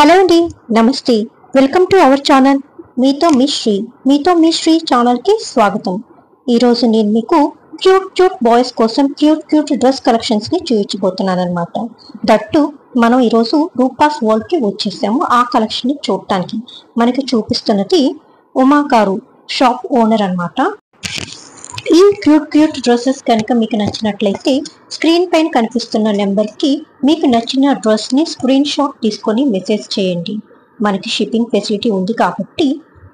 Hello అండి, నమస్తే. Welcome to our channel మీతో మీ శ్రీ ఛానల్కి స్వాగతం. ఈరోజు నేను మీకు క్యూట్ బాయ్స్ కోసం క్యూట్ డ్రెస్ కలెక్షన్స్ని చూపించబోతున్నాను అనమాట. దట్టు మనం ఈరోజు రూపాస్ వరల్డ్కి వచ్చేసాము. ఆ కలెక్షన్ని చూడటానికి మనకి చూపిస్తున్నది ఉమా గారు, షాప్ ఓనర్ అనమాట. ఈ క్యూట్ డ్రెస్సెస్ కనుక మీకు నచ్చినట్లయితే స్క్రీన్ పైన కనిపిస్తున్న నెంబర్కి మీకు నచ్చిన డ్రెస్ని స్క్రీన్ షాట్ తీసుకొని మెసేజ్ చేయండి. మనకి షిప్పింగ్ ఫెసిలిటీ ఉంది కాబట్టి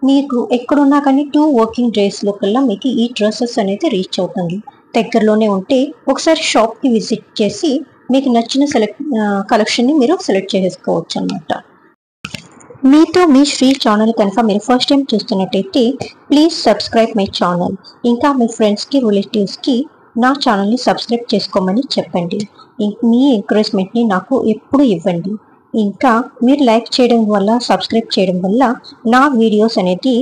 మీకు ఎక్కడున్నా కానీ 2 వర్కింగ్ డేస్లో కల్లా మీకు ఈ డ్రెస్సెస్ అనేది రీచ్ అవుతుంది. దగ్గరలోనే ఉంటే ఒకసారి షాప్కి విజిట్ చేసి మీకు నచ్చిన కలెక్షన్ని మీరు సెలెక్ట్ చేసుకోవచ్చు అన్నమాట. మీతో మీ శ్రీ ఛానల్ కనుక మీరు ఫస్ట్ టైం చూస్తున్నట్టయితే ప్లీజ్ సబ్స్క్రైబ్ మై ఛానల్. ఇంకా మీ ఫ్రెండ్స్కి రిలేటివ్స్కి నా ఛానల్ని సబ్స్క్రైబ్ చేసుకోమని చెప్పండి. మీ ఎంకరేజ్మెంట్ని నాకు ఎప్పుడు ఇవ్వండి. ఇంకా మీరు లైక్ చేయడం వల్ల, సబ్స్క్రైబ్ చేయడం వల్ల నా వీడియోస్ అనేది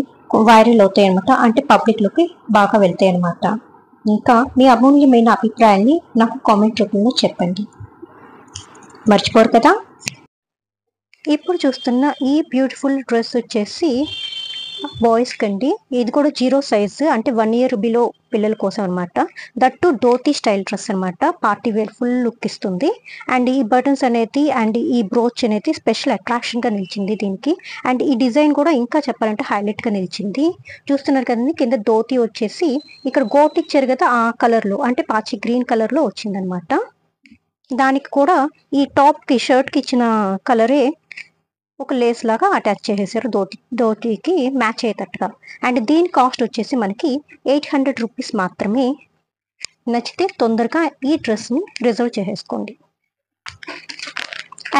వైరల్ అవుతాయి అన్నమాట. అంటే పబ్లిక్లోకి బాగా వెళ్తాయి అన్నమాట. ఇంకా మీ అమూల్యమైన అభిప్రాయాన్ని నాకు కామెంట్ రూపంలో చెప్పండి, మర్చిపోరు కదా. ఇప్పుడు చూస్తున్న ఈ బ్యూటిఫుల్ డ్రెస్ వచ్చేసి బాయ్స్ కండి. ఇది కూడా 0 సైజు, అంటే 1 year బిలో పిల్లల కోసం అనమాట. దట్టు ధోతి స్టైల్ డ్రెస్ అనమాట. పార్టీ వేర్ ఫుల్ లుక్ ఇస్తుంది. అండ్ ఈ బటన్స్ అనేది అండ్ ఈ బ్రోచ్ అనేది స్పెషల్ అట్రాక్షన్గా నిలిచింది దీనికి. అండ్ ఈ డిజైన్ కూడా ఇంకా చెప్పాలంటే హైలైట్గా నిలిచింది. చూస్తున్నారు కదండి, కింద ధోతి వచ్చేసి ఇక్కడ గోట్ ఇచ్చారు కదా, ఆ కలర్లో అంటే పాచి గ్రీన్ కలర్లో వచ్చిందనమాట. దానికి కూడా ఈ టాప్కి షర్ట్కి ఇచ్చిన కలరే ఒక లేస్ లాగా అటాచ్ చేసేసారు ధోతికి మ్యాచ్ అయ్యేటట్టుగా. అండ్ దీని కాస్ట్ వచ్చేసి మనకి 800 రూపీస్ మాత్రమే. నచ్చితే తొందరగా ఈ డ్రెస్ని రిజర్వ్ చేసేసుకోండి.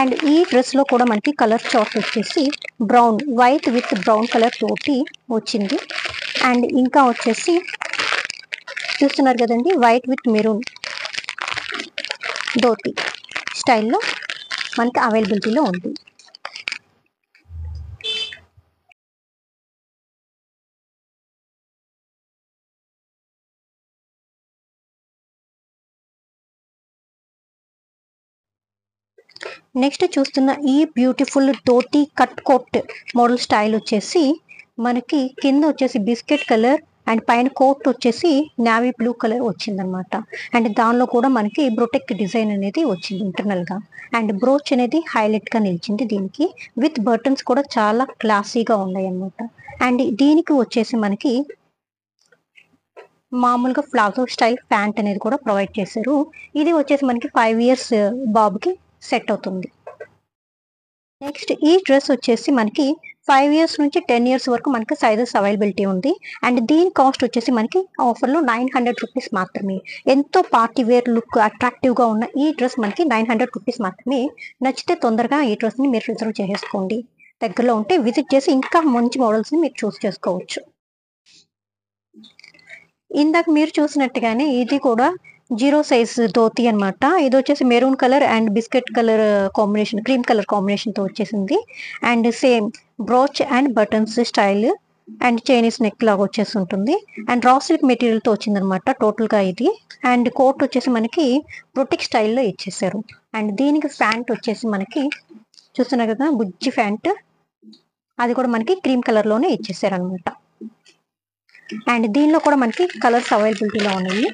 అండ్ ఈ డ్రెస్లో కూడా మనకి కలర్ చార్ట్ వచ్చేసి brown, white with brown colour తోటి వచ్చింది. అండ్ ఇంకా వచ్చేసి చూస్తున్నారు కదండి, వైట్ విత్ మెరూన్ ధోతి స్టైల్లో మనకి అవైలబిలిటీలో ఉంది. నెక్స్ట్ చూస్తున్న ఈ beautiful dhoti cut coat model style వచ్చేసి మనకి కింద వచ్చేసి బిస్కెట్ కలర్ అండ్ పైన కోట్ వచ్చేసి నావీ బ్లూ కలర్ వచ్చిందనమాట. అండ్ దానిలో కూడా మనకి బ్రొటెక్ డిజైన్ అనేది వచ్చింది ఇంటర్నల్గా. అండ్ బ్రోచ్ అనేది హైలైట్గా నిలిచింది దీనికి. విత్ బటన్స్ కూడా చాలా క్లాసీగా ఉన్నాయి అన్నమాట. అండ్ దీనికి వచ్చేసి మనకి మామూలుగా ప్లాజో స్టైల్ ప్యాంట్ అనేది కూడా ప్రొవైడ్ చేశారు. ఇది వచ్చేసి మనకి 5 years బాబుకి సెట్ అవుతుంది. నెక్స్ట్ ఈ డ్రెస్ వచ్చేసి మనకి 5 years నుంచి 10 years వరకు మనకి సైజెస్ అవైలబిలిటీ ఉంది. అండ్ దీని కాస్ట్ వచ్చేసి మనకి ఆఫర్లో 900 రూపీస్ మాత్రమే. ఎంతో పార్టీ వేర్ లుక్ అట్రాక్టివ్గా ఉన్న ఈ డ్రెస్ మనకి 900 రూపీస్ మాత్రమే. నచ్చితే తొందరగా ఈ డ్రెస్ని మీరు రిజర్వ్ చేసేసుకోండి. దగ్గరలో ఉంటే విజిట్ చేసి ఇంకా మంచి మోడల్స్ని మీరు చూస్ చేసుకోవచ్చు. ఇందాక మీరు చూసినట్టుగానే ఇది కూడా 0 సైజ్ ధోతి అనమాట. ఇది వచ్చేసి maroon colour and biscuit colour combination, cream colour కాంబినేషన్తో వచ్చేసింది. And same brooch and buttons style and Chinese neck లాగా వచ్చేసి ఉంటుంది. అండ్ రా సిల్క్ మెటీరియల్తో వచ్చిందనమాట టోటల్గా ఇది. అండ్ కోట్ వచ్చేసి మనకి బ్రొటిక్ స్టైల్లో ఇచ్చేసారు. అండ్ దీనికి ప్యాంట్ వచ్చేసి మనకి చూస్తున్నారు కదా, బుజ్జి ప్యాంట్, అది కూడా మనకి క్రీమ్ కలర్లోనే ఇచ్చేసారు అనమాట. అండ్ దీనిలో కూడా మనకి కలర్స్ అవైలబిలిటీలో ఉన్నాయి.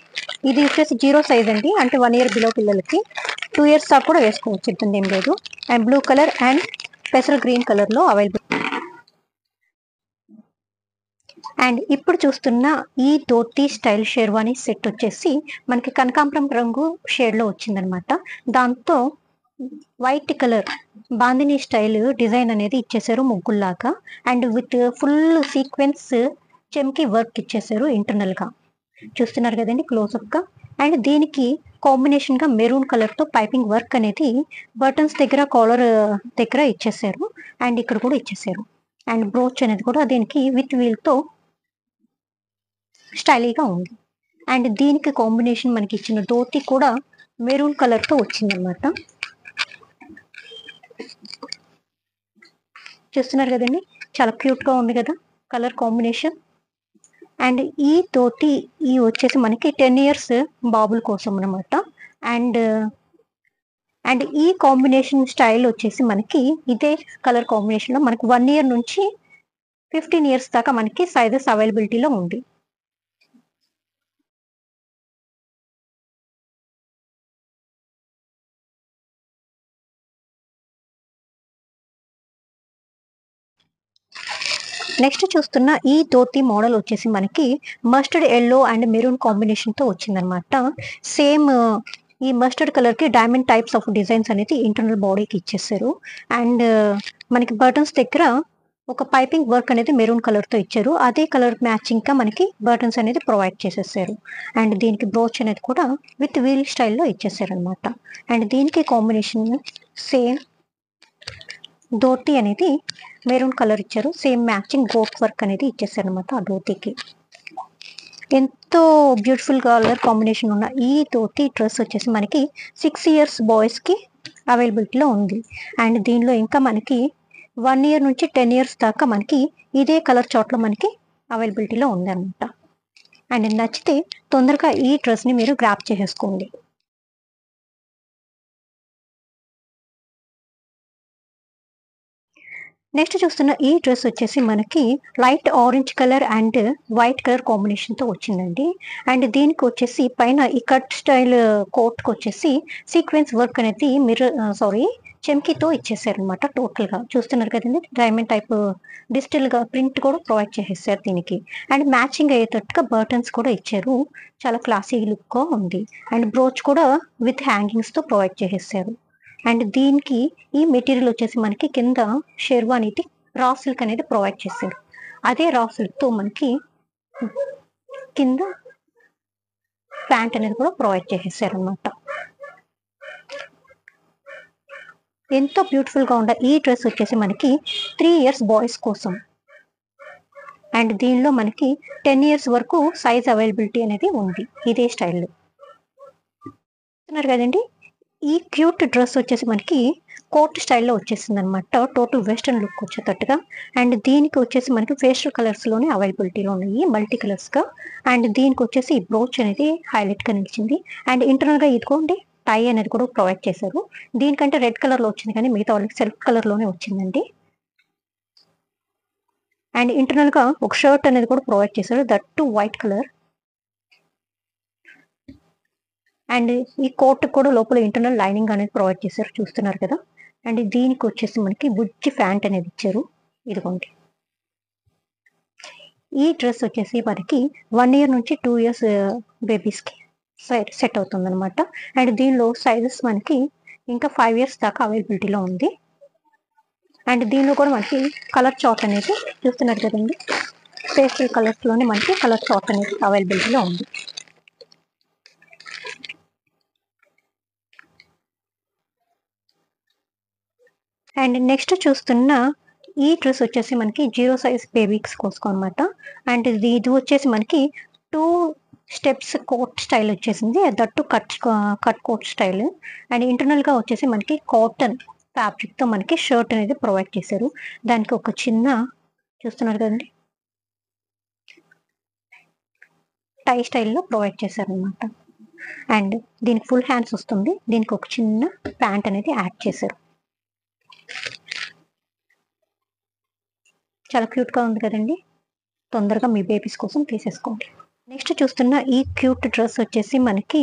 ఇది వచ్చేసి 0 సైజ్ అండి, అంటే 1 year బిలో పిల్లలకి. 2 years దాకా కూడా వేసుకోవచ్చు, ఇబ్బంది ఏం లేదు. అండ్ బ్లూ కలర్ అండ్ పెసల్ గ్రీన్ కలర్లో అవైలబుల్. అండ్ ఇప్పుడు చూస్తున్న ఈ ధోతి స్టైల్ షేర్వానీ సెట్ వచ్చేసి మనకి కనకాంబరం రంగు షేడ్లో వచ్చిందనమాట. దాంతో white colour bandhani style design అనేది ఇచ్చేసారు ముగ్గుల్లాగా. అండ్ విత్ ఫుల్ సీక్వెన్స్ చెమ్కి వర్క్ ఇచ్చేసారు ఇంటర్నల్గా. చూస్తున్నారు కదండి క్లోజప్గా. అండ్ దీనికి కాంబినేషన్గా మెరూన్ కలర్తో పైపింగ్ వర్క్ అనేది బటన్స్ దగ్గర, కాలర్ దగ్గర ఇచ్చేసారు. అండ్ ఇక్కడ కూడా ఇచ్చేసారు. అండ్ బ్రోచ్ అనేది కూడా దీనికి విత్ వీల్తో స్టైలీగా ఉంది. అండ్ దీనికి కాంబినేషన్ మనకి ఇచ్చిన ధోతి కూడా మెరూన్ కలర్తో వచ్చిందనమాట. చూస్తున్నారు కదండి, చాలా క్యూట్గా ఉంది కదా కలర్ కాంబినేషన్. అండ్ ఈ ధోతి వచ్చేసి మనకి 10 years బాబుల కోసం అనమాట. అండ్ అండ్ ఈ కాంబినేషన్ స్టైల్ వచ్చేసి మనకి ఇదే కలర్ కాంబినేషన్ లో మనకి 1 year నుంచి 15 years దాకా మనకి సైజెస్ అవైలబిలిటీలో ఉంది. నెక్స్ట్ చూస్తున్న ఈ ధోతి మోడల్ వచ్చేసి మనకి mustard yellow and maroon combination తో వచ్చిందనమాట. సేమ్ ఈ మస్టర్డ్ కలర్ కి డైమండ్ టైప్స్ ఆఫ్ డిజైన్స్ అనేది ఇంటర్నల్ బాడీకి ఇచ్చేసారు. అండ్ మనకి బటన్స్ దగ్గర ఒక పైపింగ్ వర్క్ అనేది మెరూన్ కలర్ తో ఇచ్చారు. అదే కలర్ మ్యాచింగ్ గా మనకి బటన్స్ అనేది ప్రొవైడ్ చేసేసారు. అండ్ దీనికి బ్రోచ్ అనేది కూడా విత్ వీల్ స్టైల్లో ఇచ్చేసారు అనమాట. అండ్ దీనికి కాంబినేషన్ సేమ్ ధోతి అనేది మెరూన్ కలర్ ఇచ్చారు. సేమ్ మ్యాచింగ్ గోట్ వర్క్ అనేది ఇచ్చేసారు అనమాట ఆ ధోతికి. ఎంతో బ్యూటిఫుల్ కలర్ కాంబినేషన్ ఉన్న ఈ ధోతి డ్రెస్ వచ్చేసి మనకి 6 years బాయ్స్ కి అవైలబిలిటీలో ఉంది. అండ్ దీనిలో ఇంకా మనకి 1 year నుంచి 10 years దాకా మనకి ఇదే కలర్ చార్ట్లో మనకి అవైలబిలిటీలో ఉంది అనమాట. అండ్ నచ్చితే తొందరగా ఈ డ్రెస్ని మీరు గ్రాప్ చేసేసుకోండి. నెక్స్ట్ చూస్తున్న ఈ డ్రెస్ వచ్చేసి మనకి light orange colour and white colour combination తో వచ్చిందండి. అండ్ దీనికి వచ్చేసి పైన ఈ కట్ స్టైల్ కోట్ కి వచ్చేసి సీక్వెన్స్ వర్క్ అనేది చెమ్కీతో ఇచ్చేసారు అనమాట. టోటల్ గా చూస్తున్నారు కదండి, డైమండ్ టైప్ డిజిటల్ గా ప్రింట్ కూడా ప్రొవైడ్ చేసేసారు దీనికి. అండ్ మ్యాచింగ్ అయ్యేటట్టుగా బటన్స్ కూడా ఇచ్చారు. చాలా క్లాసీ లుక్ గా ఉంది. అండ్ బ్రోచ్ కూడా విత్ హ్యాంగింగ్స్ తో ప్రొవైడ్ చేసేసారు. అండ్ దీనికి ఈ మెటీరియల్ వచ్చేసి మనకి కింద షెర్వానీది రా సిల్క్ అనేది ప్రొవైడ్ చేశారు. అదే రా సిల్క్ తో మనకి కింద ప్యాంట్ అనేది కూడా ప్రొవైడ్ చేసేసారు అనమాట. ఎంతో బ్యూటిఫుల్ గా ఉండే ఈ డ్రెస్ వచ్చేసి మనకి 3 years బాయ్స్ కోసం. అండ్ దీనిలో మనకి 10 years వరకు సైజ్ అవైలబిలిటీ అనేది ఉంది ఇదే స్టైల్లో. చూస్తున్నారు కదండి, ఈ క్యూట్ డ్రెస్ వచ్చేసి మనకి కోట్ స్టైల్లో వచ్చేసింది అనమాట. టోటల్ వెస్టర్న్ లుక్ వచ్చేటట్టుగా. అండ్ దీనికి వచ్చేసి మనకి పేస్టల్ కలర్స్ లోనే అవైలబిలిటీలో ఉన్నాయి, మల్టీ కలర్స్ గా. అండ్ దీనికి వచ్చేసి ఈ బ్రోచ్ అనేది హైలైట్ గా నిలిచింది. అండ్ ఇంటర్నల్ గా ఇదిగోండి టై అనేది కూడా ప్రొవైడ్ చేశారు. దీనికంటే రెడ్ కలర్ లో వచ్చింది కానీ మిగతా వాళ్ళకి సెల్ఫ్ కలర్ లోనే వచ్చిందండి. అండ్ ఇంటర్నల్ గా ఒక షర్ట్ అనేది కూడా ప్రొవైడ్ చేశారు, that to white colour. And ఈ కోట్ కూడా లోపల ఇంటర్నల్ లైనింగ్ అనేది ప్రొవైడ్ చేశారు, చూస్తున్నారు కదా. అండ్ దీనికి వచ్చేసి మనకి బుజ్జి ప్యాంట్ అనేది ఇచ్చారు, ఇదిగోండి. ఈ డ్రెస్ వచ్చేసి మనకి 1 year నుంచి 2 years బేబీస్ కి సెట్ అవుతుంది అనమాట. అండ్ దీనిలో సైజెస్ మనకి ఇంకా 5 years దాకా అవైలబిలిటీలో ఉంది. అండ్ దీనిలో కూడా మనకి కలర్ చార్ట్ అనేది చూస్తున్నారు కదండి, పేస్టల్ కలర్స్ లోనే మనకి కలర్ చార్ట్ అనేది అవైలబిలిటీలో ఉంది. అండ్ నెక్స్ట్ చూస్తున్న ఈ డ్రెస్ వచ్చేసి మనకి 0 size బేబీస్ కోసం అనమాట. అండ్ ఇది వచ్చేసి మనకి 2 steps కోట్ స్టైల్ వచ్చేసింది, that cut coat style. And internal గా వచ్చేసి మనకి కాటన్ ఫ్యాబ్రిక్ తో మనకి షర్ట్ అనేది ప్రొవైడ్ చేశారు. దానికి ఒక చిన్న చూస్తున్నారు కదండి టై స్టైల్లో ప్రొవైడ్ చేశారు అనమాట. అండ్ దీనికి ఫుల్ హ్యాండ్స్ వస్తుంది. దీనికి ఒక చిన్న ప్యాంట్ అనేది యాడ్ చేశారు. చాలా క్యూట్ గా ఉంది కదండి, తొందరగా మీ బేబీస్ కోసం తీసేసుకోండి. నెక్స్ట్ చూస్తున్న ఈ క్యూట్ డ్రెస్ వచ్చేసి మనకి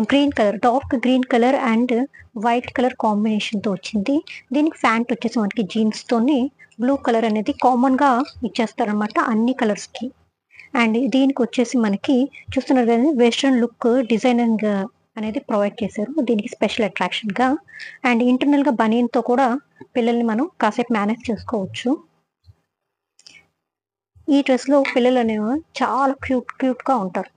green colour, dark green colour and white colour combination తో వచ్చింది. దీనికి ప్యాంట్ వచ్చేసి మనకి జీన్స్ తోని బ్లూ కలర్ అనేది కామన్ గా ఇచ్చేస్తారనమాట అన్ని కలర్స్ కి. అండ్ దీనికి వచ్చేసి మనకి చూస్తున్నారు కదా వెస్ట్రన్ లుక్ డిజైనింగ్ అనేది ప్రొవైడ్ చేశారు దీనికి స్పెషల్ అట్రాక్షన్ గా. అండ్ ఇంటర్నల్ గా బనీన్ తో కూడా పిల్లల్ని మనం కాసేపు మేనేజ్ చేసుకోవచ్చు. ఈ డ్రెస్ లో పిల్లలు అనేవి చాలా క్యూట్ గా ఉంటారు.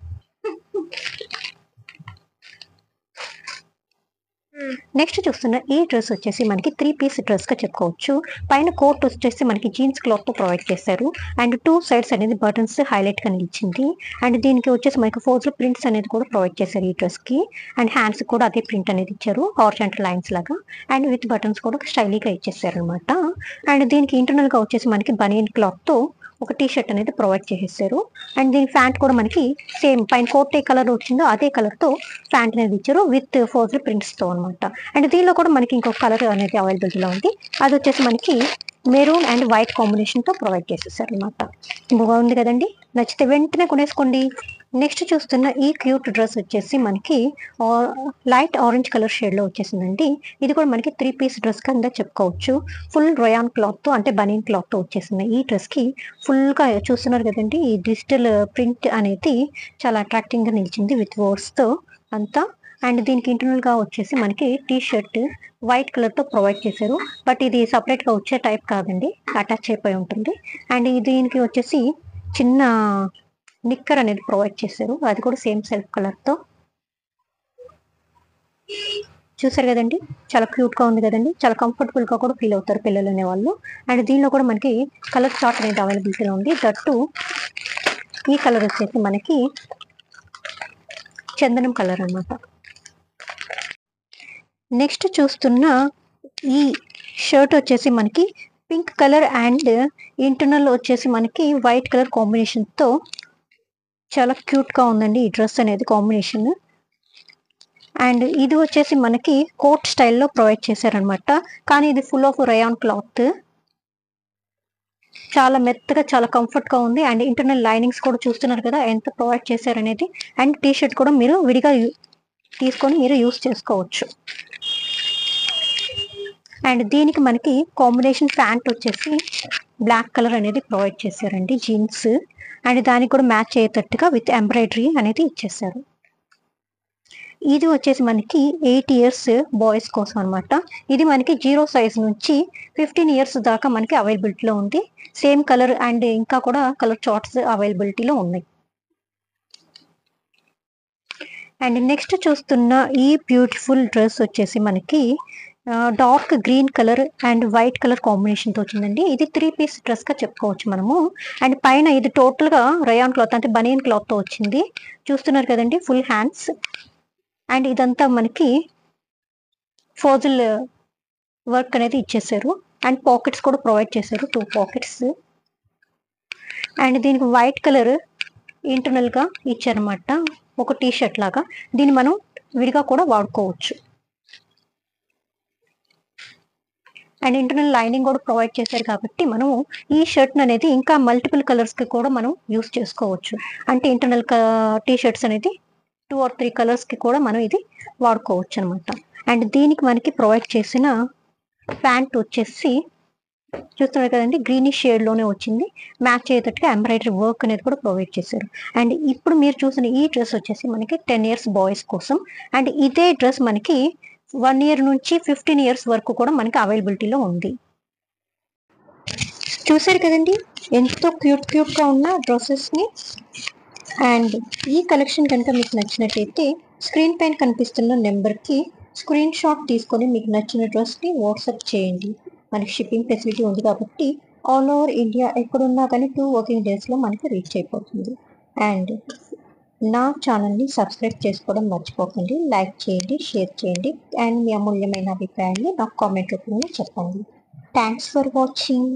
నెక్స్ట్ చూస్తున్న ఈ డ్రెస్ వచ్చేసి మనకి 3 piece డ్రెస్ గా చెప్పుకోవచ్చు. పైన కోట్ వచ్చేసి మనకి జీన్స్ క్లాత్ తో ప్రొవైడ్ చేశారు. అండ్ 2 sides అనేది బటన్స్ హైలైట్ గా నిలిచింది. అండ్ దీనికి వచ్చేసి మనకి ఫోర్స్ ప్రింట్స్ అనేది కూడా ప్రొవైడ్ చేశారు ఈ డ్రెస్ కి. అండ్ హ్యాండ్స్ కూడా అదే ప్రింట్ అనేది ఇచ్చారు, హారిజాంటల్ లైన్స్ లాగా. అండ్ విత్ బటన్స్ కూడా స్టైలీగా ఇచ్చేసారు అనమాట. అండ్ దీనికి ఇంటర్నల్ గా వచ్చేసి మనకి బనియన్ క్లాత్ తో ఒక టీ షర్ట్ అనేది ప్రొవైడ్ చేసేసారు. అండ్ దీని ప్యాంట్ కూడా మనకి సేమ్ పైన కోట్ ఏ కలర్ వచ్చిందో అదే కలర్ తో ప్యాంట్ అనేది ఇచ్చారు విత్ ఫోజల్ ప్రింట్స్ తో అనమాట. అండ్ దీనిలో కూడా మనకి ఇంకొక కలర్ అనేది అవైలబిలిటీలో ఉంది. అది వచ్చేసి మనకి మెరూన్ అండ్ వైట్ కాంబినేషన్ తో ప్రొవైడ్ చేసేసారు అనమాట. బాగుంది కదండి, నచ్చితే వెంటనే కొనేసుకోండి. నెక్స్ట్ చూస్తున్న ఈ క్యూట్ డ్రెస్ వచ్చేసి మనకి లైట్ ఆరెంజ్ కలర్ షేడ్ లో వచ్చేసిందండి. ఇది కూడా మనకి 3 పీస్ డ్రెస్ కింద చెప్పుకోవచ్చు. ఫుల్ రయాన్ క్లాత్ తో అంటే బనీన్ క్లాత్ తో వచ్చేసింది. ఈ డ్రెస్ కి ఫుల్ గా చూస్తున్నారు కదండి, ఈ డిజిటల్ ప్రింట్ అనేది చాలా అట్రాక్టింగ్ గా నిలిచింది విత్ వర్డ్స్ తో అంతా. అండ్ దీనికి ఇంటర్నల్ గా వచ్చేసి మనకి టీ షర్ట్ వైట్ కలర్ తో ప్రొవైడ్ చేశారు. బట్ ఇది సపరేట్ గా వచ్చే టైప్ కాదండి, అటాచ్ అయిపోయి ఉంటుంది. అండ్ దీనికి వచ్చేసి చిన్న నిక్కర్ అనేది ప్రొవైడ్ చేశారు, అది కూడా సేమ్ సెల్ఫ్ కలర్ తో. చూసారు కదండి, చాలా క్యూట్ గా ఉంది కదండి, చాలా కంఫర్టబుల్ గా కూడా ఫీల్ అవుతారు పిల్లలు అనే వాళ్ళు. అండ్ దీనిలో కూడా మనకి కలర్ చార్ట్ అనేది అవైలబిలిటీలో ఉంది. దట్టు ఈ కలర్ వచ్చేసి మనకి చందనం కలర్ అన్నమాట. నెక్స్ట్ చూస్తున్న ఈ షర్ట్ వచ్చేసి మనకి పింక్ కలర్ అండ్ ఇంటర్నల్ వచ్చేసి మనకి వైట్ కలర్ కాంబినేషన్ తో చాలా క్యూట్ గా ఉందండి ఈ డ్రెస్ అనేది కాంబినేషన్. అండ్ ఇది వచ్చేసి మనకి కోట్ స్టైల్లో ప్రొవైడ్ చేశారనమాట. కానీ ఇది ఫుల్ ఆఫ్ రయాన్ క్లాత్, చాలా మెత్తగా చాలా కంఫర్ట్ గా ఉంది. అండ్ ఇంటర్నల్ లైనింగ్స్ కూడా చూస్తున్నారు కదా ఎంత ప్రొవైడ్ చేశారనేది. అండ్ టీ షర్ట్ కూడా మీరు విడిగా తీసుకొని మీరు యూస్ చేసుకోవచ్చు. అండ్ దీనికి మనకి కాంబినేషన్ ప్యాంట్ వచ్చేసి బ్లాక్ కలర్ అనేది ప్రొవైడ్ చేశారండి, జీన్స్. అండ్ దానికి కూడా మ్యాచ్ అయ్యేటట్టుగా విత్ ఎంబ్రాయిడరీ అనేది ఇచ్చేసారు. ఇది వచ్చేసి మనకి 8 ఇయర్స్ బాయ్స్ కోసం అనమాట. ఇది మనకి 0 సైజ్ నుంచి 15 ఇయర్స్ దాకా మనకి అవైలబిలిటీలో ఉంది. సేమ్ కలర్ అండ్ ఇంకా కూడా కలర్ చార్ట్స్ అవైలబిలిటీలో ఉన్నాయి. అండ్ నెక్స్ట్ చూస్తున్న ఈ బ్యూటిఫుల్ డ్రెస్ వచ్చేసి మనకి dark green colour and white colour combination తో వచ్చిందండి. ఇది 3 పీస్ డ్రెస్ గా చెప్పుకోవచ్చు మనము. అండ్ పైన ఇది టోటల్ గా రయాన్ క్లాత్ అంటే బనియన్ క్లాత్ తో వచ్చింది. చూస్తున్నారు కదండి, ఫుల్ హ్యాండ్స్. అండ్ ఇదంతా మనకి ఫోజల్ వర్క్ అనేది ఇచ్చేసారు. అండ్ పాకెట్స్ కూడా ప్రొవైడ్ చేశారు, 2 పాకెట్స్. అండ్ దీనికి వైట్ కలర్ ఇంటర్నల్ గా ఇచ్చారనమాట, ఒక టీ షర్ట్ లాగా. దీన్ని మనం విడిగా కూడా వాడుకోవచ్చు. అండ్ ఇంటర్నల్ లైనింగ్ కూడా ప్రొవైడ్ చేశారు కాబట్టి మనం ఈ షర్ట్ అనేది ఇంకా మల్టిపుల్ కలర్స్ కి కూడా మనం యూస్ చేసుకోవచ్చు. అంటే ఇంటర్నల్ టీ షర్ట్స్ అనేది 2 or 3 కలర్స్ కి కూడా మనం ఇది వాడుకోవచ్చు అనమాట. అండ్ దీనికి మనకి ప్రొవైడ్ చేసిన ప్యాంట్ వచ్చేసి చూస్తున్నారు కదండి, గ్రీనిష్ షేడ్ లోనే వచ్చింది. మ్యాచ్ అయ్యేటట్టుగా ఎంబ్రాయిడరీ వర్క్ అనేది కూడా ప్రొవైడ్ చేశారు. అండ్ ఇప్పుడు మీరు చూసిన ఈ డ్రెస్ వచ్చేసి మనకి 10 ఇయర్స్ బాయ్స్ కోసం. అండ్ ఇదే డ్రెస్ మనకి 1 ఇయర్ నుంచి 15 ఇయర్స్ వరకు కూడా మనకి అవైలబిలిటీలో ఉంది. చూసారు కదండి, ఎంతో క్యూట్ గా ఉన్న డ్రెస్సెస్ ని. అండ్ ఈ కలెక్షన్ కనుక మీకు నచ్చినట్టయితే స్క్రీన్ పైన కనిపిస్తున్న నెంబర్ కి స్క్రీన్ షాట్ తీసుకొని మీకు నచ్చిన డ్రెస్ ని వాట్సాప్ చేయండి. మనకి షిప్పింగ్ ఫెసిలిటీ ఉంది కాబట్టి ఆల్ ఓవర్ ఇండియా ఎక్కడున్నా కానీ 2 వర్కింగ్ డేస్ లో మనకి రీచ్ అయిపోతుంది. అండ్ నా ఛానల్ని సబ్స్క్రైబ్ చేసుకోవడం మర్చిపోకండి. లైక్ చేయండి, షేర్ చేయండి. అండ్ మీ అమూల్యమైన అభిప్రాయాన్ని నాకు కామెంట్ రూపంలో చెప్పండి. Thanks for watching.